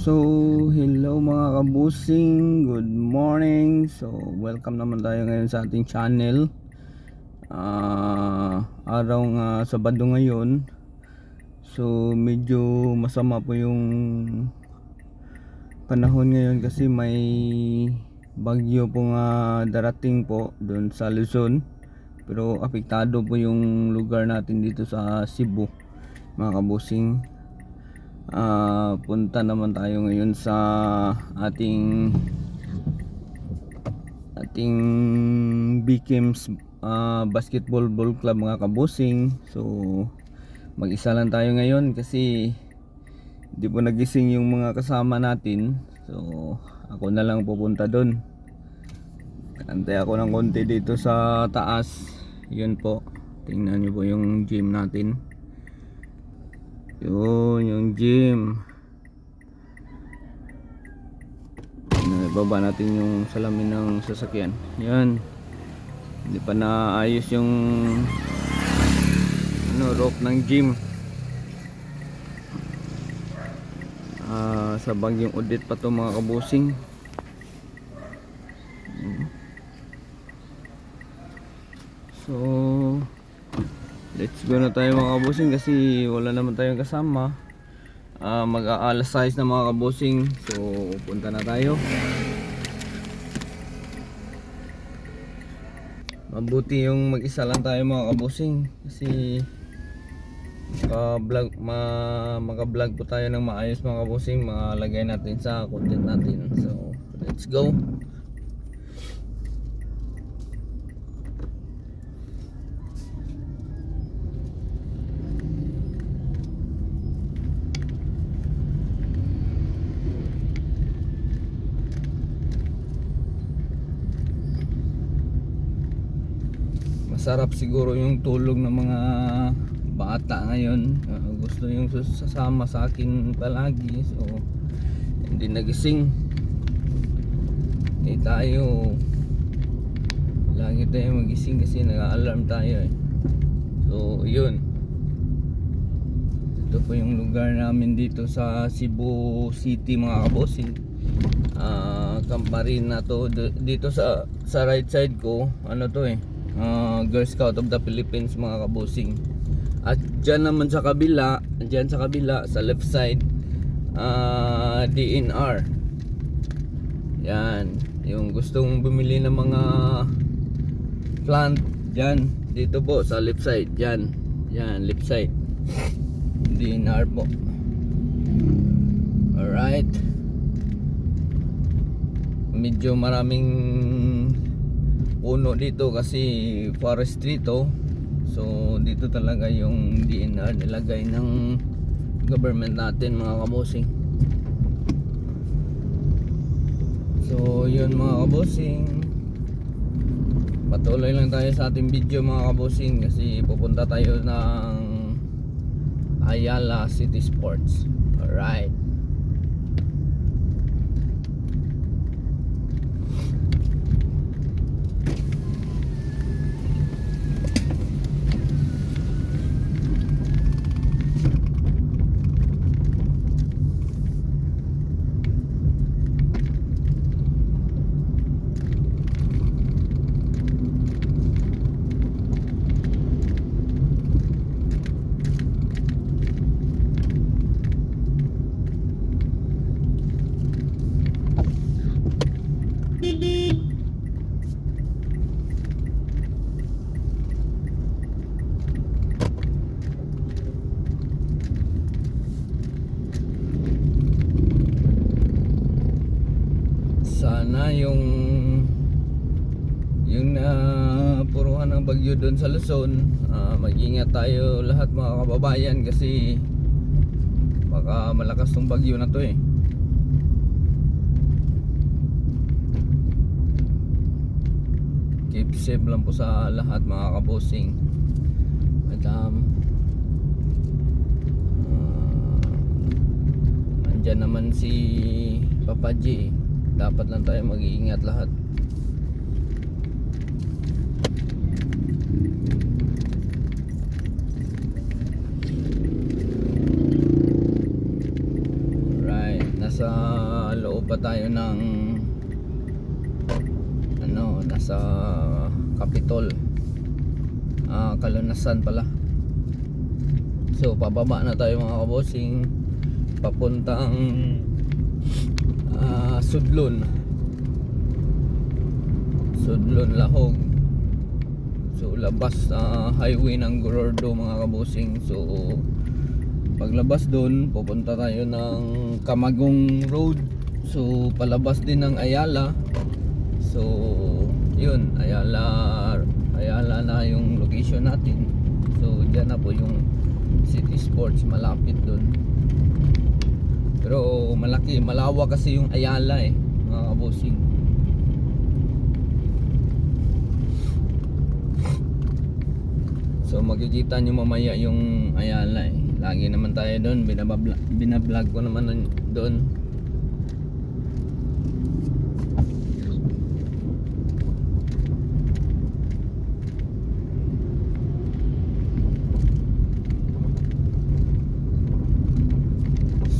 So, hello mga kabusing, good morning. So, welcome naman tayo ngayon sa ating channel. Araw nga Sabado ngayon. So, medyo masama po yung panahon ngayon kasi may bagyo po nga darating po doon sa Luzon. Pero apektado po yung lugar natin dito sa Cebu, mga kabusing. Punta naman tayo ngayon sa ating Bikems Basketball Ball Club, mga kabusing. So mag-isa lang tayo ngayon kasi di po nagising yung mga kasama natin. So ako na lang pupunta doon. Antay ako ng konti dito sa taas. Yun po, tingnan nyo po yung gym natin. Yun yung gym. Ibaba natin yung salamin ng sasakyan. Yan. Hindi pa naayos yung roof ng gym. Sa Bagyong Odette pa to, mga kabusing. So let's go na tayo, mga kabusing, kasi wala naman tayong kasama. Mag-aalas 6 na, mga kabusing. So punta na tayo. Mabuti yung mag-isa lang tayo, mga kabusing, kasi maka-vlog po tayo ng maayos, mga kabusing. Makalagay natin sa content natin. So let's go. Masarap siguro yung tulog ng mga bata ngayon. Gusto yung sasama sa akin palagi. So hindi nagising. Hindi tayo lagi tayo magising kasi nag-alarm tayo eh. So yun, ito po yung lugar namin dito sa Cebu City, mga kabosing. Camp Marina to. Dito sa right side ko, ano to eh, Girl Scout of the Philippines, mga kabusing. At dyan naman sa kabila, sa left side, DNR. Yan, yung gustong bumili ng mga plant dyan, dito po sa left side. Yan, left side, DNR po. Alright, medyo maraming puno dito kasi forestry to. So dito talaga yung DNR nilagay ng government natin, mga kabosing. So yun, mga kabosing, patuloy lang tayo sa ating video, mga kabosing, kasi pupunta tayo ng Ayala City Sports. Alright. Sana yung napuruhan ng bagyo doon sa Luzon, mag-ingat tayo lahat, mga kababayan, kasi baka malakas tong bagyo na to eh. Keep safe lang po sa lahat, mga kabosing. Madam, andyan naman si Papa G. Dapat lang tayo mag-iingat lahat. Right, nasa tayo ng nasa Capitol, Kalunasan pala. So pababa na tayo mga kabosing, papuntang Sudlon Lahog. So labas sa highway ng Gorordo mga kabosing. So paglabas doon, pupunta tayo ng Camagong Road. So palabas din ng Ayala. So yun, Ayala na yung location natin. So dyan na po yung City Sports, malapit doon. Pero malawak kasi yung Ayala mga kabosing. So makikita nyo mamaya yung Ayala Lagi naman tayo doon, binablog ko naman doon.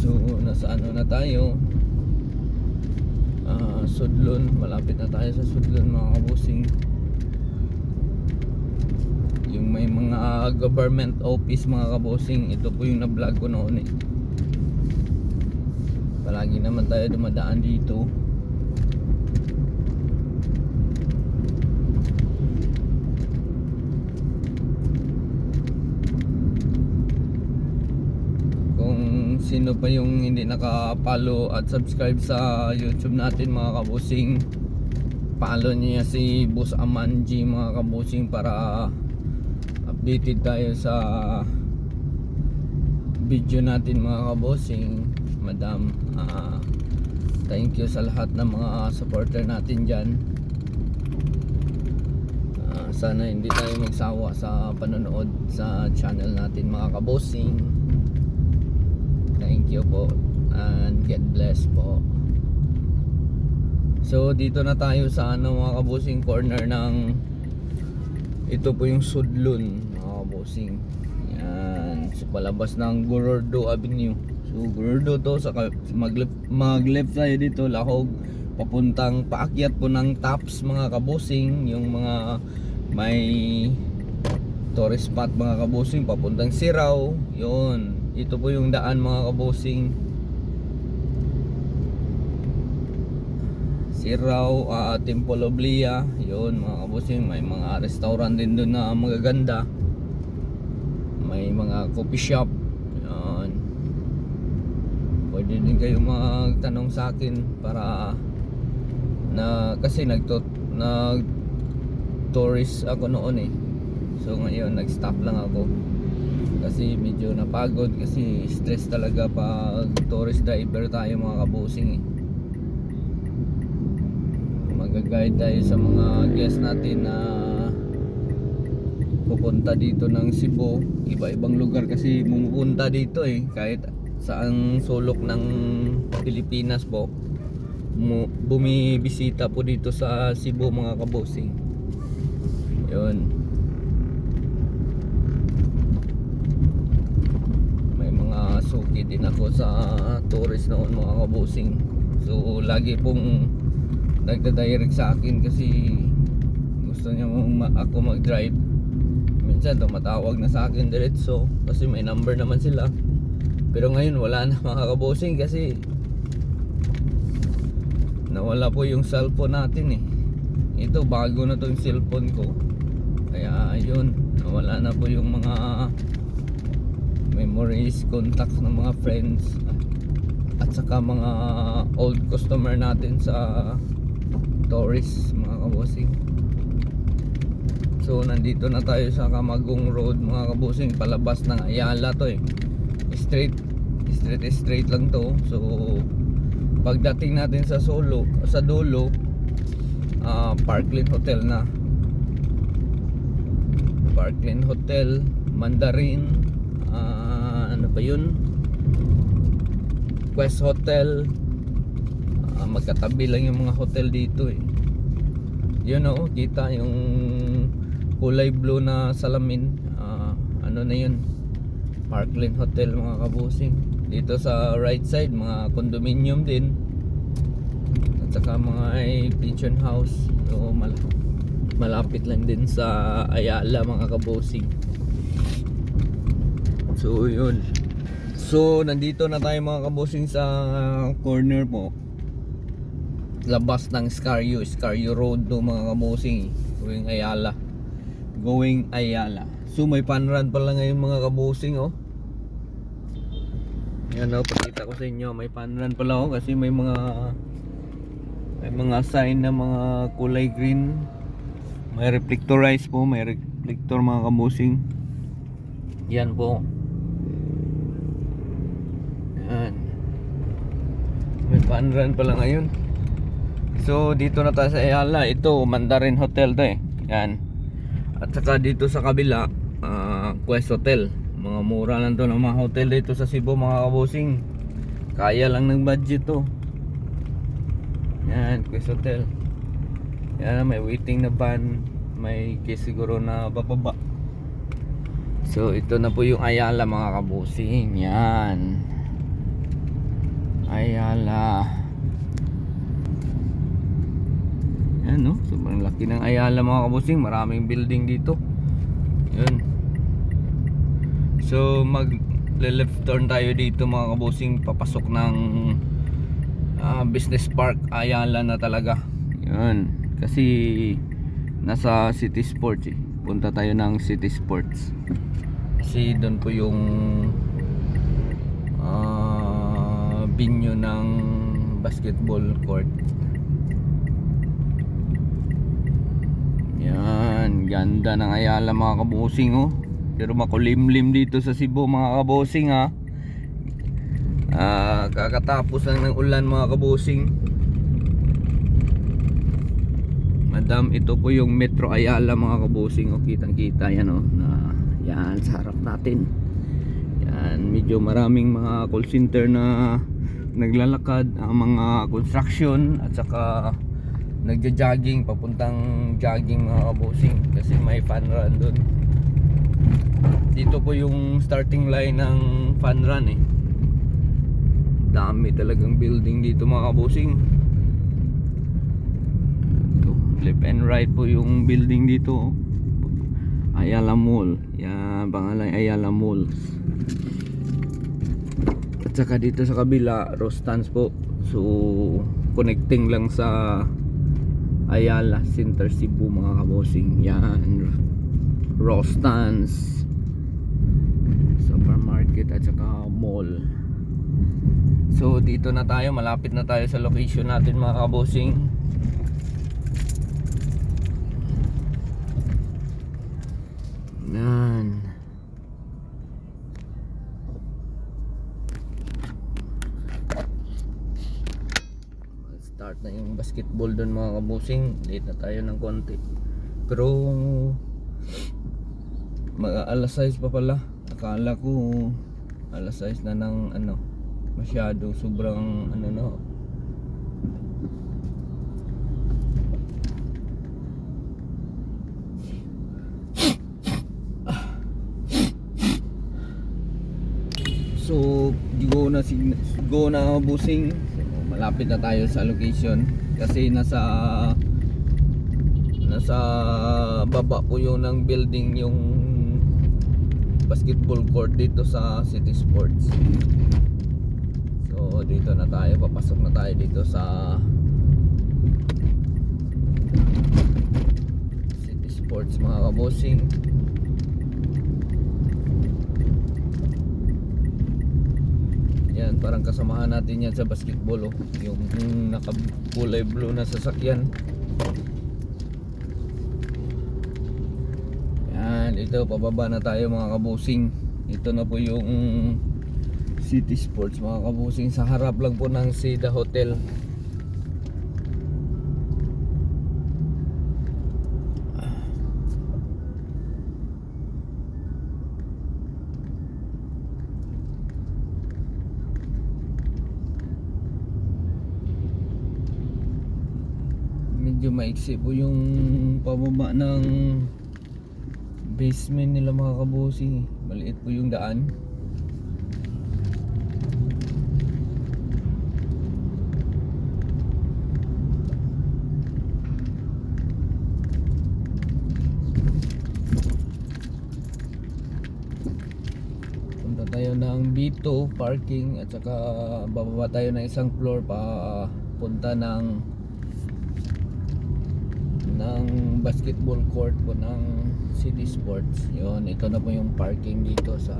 So nasa na tayo, Sudlon, malapit na tayo sa Sudlon mga kabusing. Yung may mga government office mga kabosing, ito po yung na-vlog ko noon Palagi naman tayo dumadaan dito. Kung sino pa yung hindi naka-follow at subscribe sa YouTube natin mga kabosing, follow niya si Boss Amanji mga kabosing para updated tayo sa video natin mga kabosing. Madam, thank you sa lahat ng mga supporter natin dyan. Sana hindi tayo magsawa sa panonood sa channel natin mga kabosing. Thank you po and God bless po. So dito na tayo sa mga kabosing, corner ng, ito po yung Sudlon mga kabosing. Yan, so palabas ng Gorordo Avenue. So Gorordo to, sa mag left tayo dito, Lahog, papuntang paakyat po ng Taps mga kabosing. Yung mga may tourist spot mga kabosing, papuntang Siraw. Yun, ito po yung daan mga kabosing. Siraw, Temple of Lea. Yun mga kabosing, may mga restaurant din doon na magaganda. May mga coffee shop. Yun, pwede din kayo magtanong sa akin para kasi nag tourist ako noon So ngayon nag-stop lang ako kasi medyo napagod, kasi stress talaga pag tourist driver tayo mga kabosing Mag-guide tayo sa mga guests natin na pupunta dito ng Cebu. Iba-ibang lugar kasi pumunta dito kahit saang sulok ng Pilipinas po, bumibisita po dito sa Cebu mga kabosing. Yun, may mga suki din ako sa tourist noon mga kabosing. So lagi pong nagda-direct sa akin kasi gusto niya ako mag-drive. Minsan tumatawag na sa akin diretso kasi may number naman sila. Pero ngayon wala na mga kabosing kasi nawala po yung cellphone natin Ito, bago na to yung cellphone ko. Kaya ayun, nawala na po yung mga memories, contacts ng mga friends at saka mga old customer natin sa tourist mga kabosing. So nandito na tayo sa Camagong Road mga kabosing, palabas ng Ayala to straight lang to. So pagdating natin sa dulo, Parkland Hotel na. Parkland Hotel, Mandarin, ano pa yun, Quest Hotel. Magkatabi lang yung mga hotel dito Yun kita yung kulay blue na salamin, ano na yun, Parkland Hotel mga kabosing. Dito sa right side mga condominium din. saka mga pension house. So malapit lang din sa Ayala mga kabosing. So yun. So nandito na tayo mga kabosing sa corner po, labas ng Scario Road to mga kabosing, going Ayala. So may panran pala ngayon mga kabosing, oh. Yan, oh, pakita ko sa inyo, may panran pala, oh, kasi may mga sign na mga kulay green. May reflectorize po, may reflector mga kabosing. Yan po. Yan. May panran pala ngayon. So dito na tayo sa Ayala. Ito Mandarin Hotel to, eh. Yan. At saka dito sa kabila, Quest Hotel. Mga mura lang to ng mga hotel dito sa Cebu mga kabosing. Kaya lang ng budget to. Yan, Quest Hotel. Yan, may waiting na van. May case siguro na bababa. So ito na po yung Ayala mga kabosing. Yan, Ayala. Yan, no? Sobrang laki ng Ayala mga kabosing. Maraming building dito. Yun. So left turn tayo dito mga kabosing, papasok ng Business Park Ayala na talaga. Yun. Kasi nasa City Sports, eh. Punta tayo ng City Sports. Kasi doon po yung venue ng basketball court. Yan, ganda ng Ayala mga kabosing, oh. Pero makulimlim dito sa Cebu mga kabosing, ha. Kakatapos lang ng ulan mga kabosing. Madam, ito po yung Metro Ayala mga kabosing, oh. Kitang kita yan, oh, na yan sa harap natin. Yan, medyo maraming mga call center na naglalakad, ang mga construction, at saka nagja-jogging, papuntang jogging mga kabosing, kasi may fun run dun. Dito po yung starting line ng fun run, eh. Dami talagang building dito mga kabosing. Ito, left and right po yung building dito, oh. Ayala Mall. Yan, pangalan Ayala Malls. At saka dito sa kabila, Rostans po. So connecting lang sa Ayala Center Cebu mga kabosing. Yan, Rostans supermarket at saka mall. So dito na tayo, malapit na tayo sa location natin mga kabosing. Yan. Start na yung basketball doon mga kabosing. Late na tayo ng konti. Pero alas 6 pa pala. Akala ko alas 6 na ng masyado, sobrang no. So go na busing. So, malapit na tayo sa location kasi nasa baba po yung ng building yung basketball court dito sa City Sports. So dito na tayo, papasok na tayo dito sa City Sports mga kabosing. Yan, parang kasamahan natin yan sa basketball, oh. Yung nakakulay blue na sasakyan. Yan, ito pababa na tayo mga kabusing. Ito na po yung City Sports mga kabusing. Sa harap lang po ng Seda Hotel. Medyo maiksi po yung pababa ng basement nila mga kabusing. Maliit po yung daan. tayo ng B2 parking at saka bababa tayo ng isang floor pa punta ng basketball court po ng City Sports. Yun, ito na po yung parking dito sa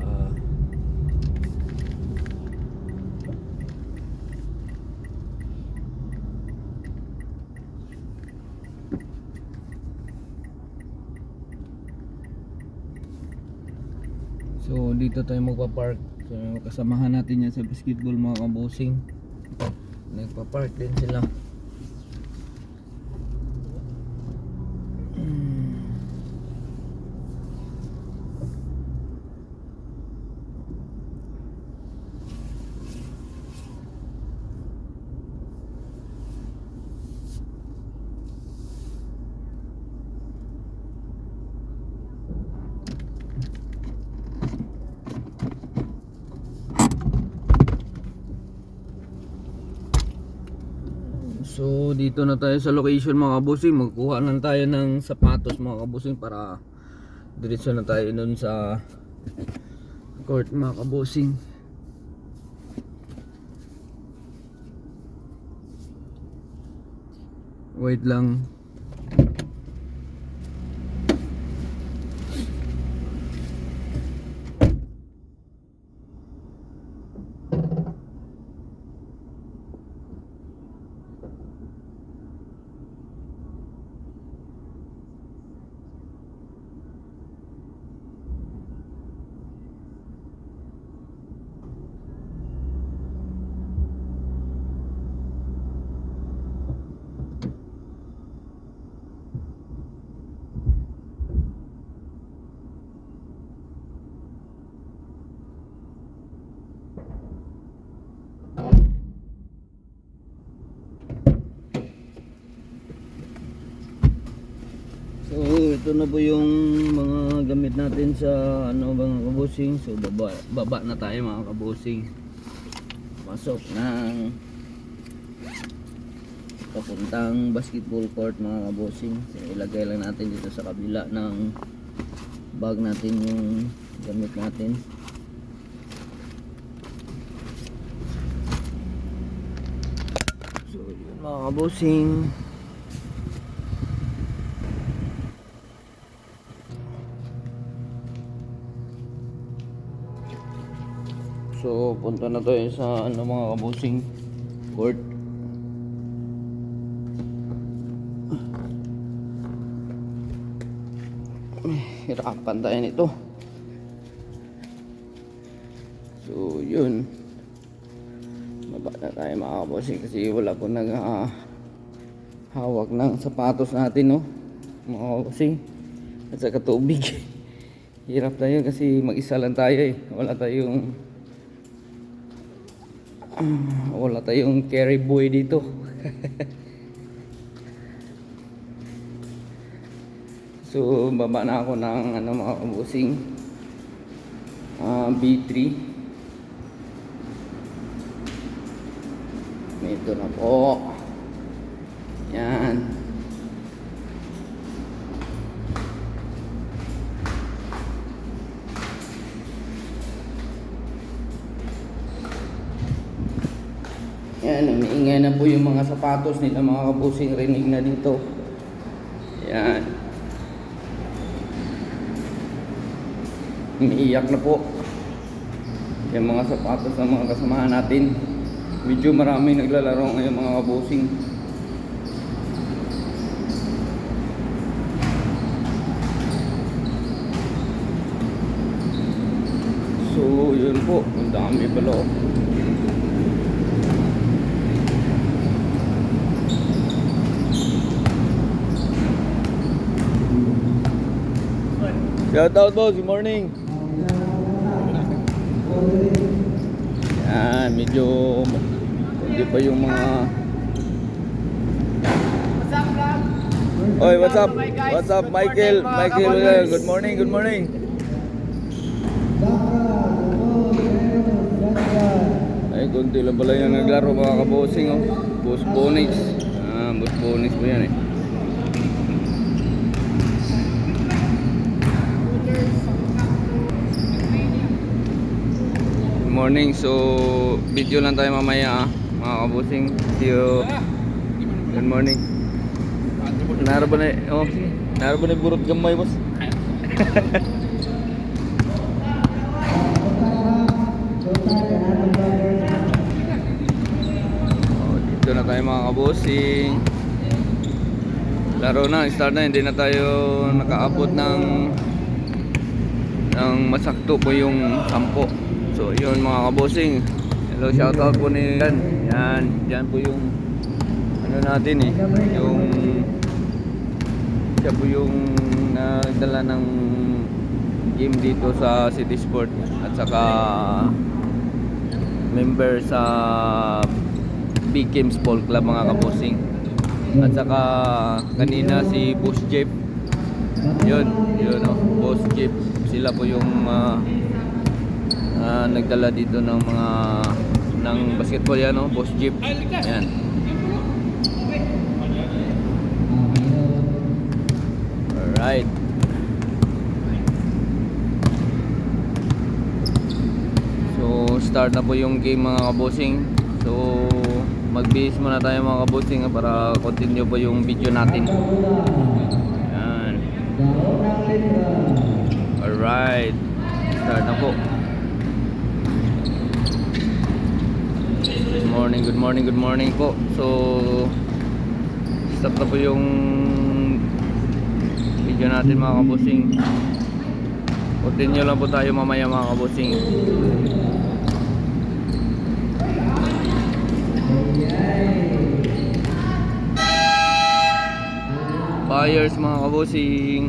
so dito tayo magpa-park. So kasamahan natin yan sa basketball mga kabusing. Nagpa-park din sila. So dito na tayo sa location mga kabusing. Magkuha lang tayo ng sapatos mga kabusing para diretso na tayo nun sa court mga kabusing. Wait lang. So ito na po yung mga gamit natin sa mga kabusing. So baba na tayo mga kabusing. Pasok ng papuntang basketball court mga kabusing. So ilagay lang natin dito sa kabila ng bag natin yung gamit natin. So yun mga kabusing. So punta na tayo sa mga kabusing court. Hirapan tayo nito. So yun, baba na tayo mga kabusing kasi wala po hawak ng sapatos natin, no mga kabusing, at saka tubig. Hirap tayo kasi mag-isa lang tayo eh. Wala tayong carry boy dito. So baba na ako ng mga kabusing, B3. Ito na po. Yan. Yan, umiingay na po yung mga sapatos nila mga kabusing, rinig na dito. Yan. Umiiyak na po yung mga sapatos ng mga kasamahan natin. Medyo maraming naglalaro ngayon mga kabusing. So yun po, ang dami pala. Shout out boss, good morning. Yan, medyo hindi pa yung mga Oy, what's up? What's up, Michael? Michael, good morning, good morning. Ay, kunti lang pala yung naglaro mga kabosing, oh. Boss Bonix. Boss Bonix po yan eh. morning. So, video lang tayo mamaya mga kabusing. See you. Good morning. Naro ba na, okay. Naro ba na burot gamay, boss? Oh, dito na tayo mga kabusing. Laro na, start na. Hindi na tayo nakaabot ng masakto po yung 10. So yun mga kabosing. Hello, shoutout po ni yan po yung ano natin yung siya po yung nagdala ng game dito sa City Sport at saka member sa Big Games Ball Club mga kabosing. At saka kanina si Boss Jeep. Yun Boss Jeep. Sila po yung nagdala dito ng mga basketball yan, Boss Jeep. Ayan. Alright. So start na po yung game mga kabosing. So magbihis muna tayo mga kabosing para continue po yung video natin. Ayan. Alright. Start na po. Good morning po. So start na po yung video natin mga kabusing. Continue lang po tayo mamaya mga kabusing. Fires mga kabusing.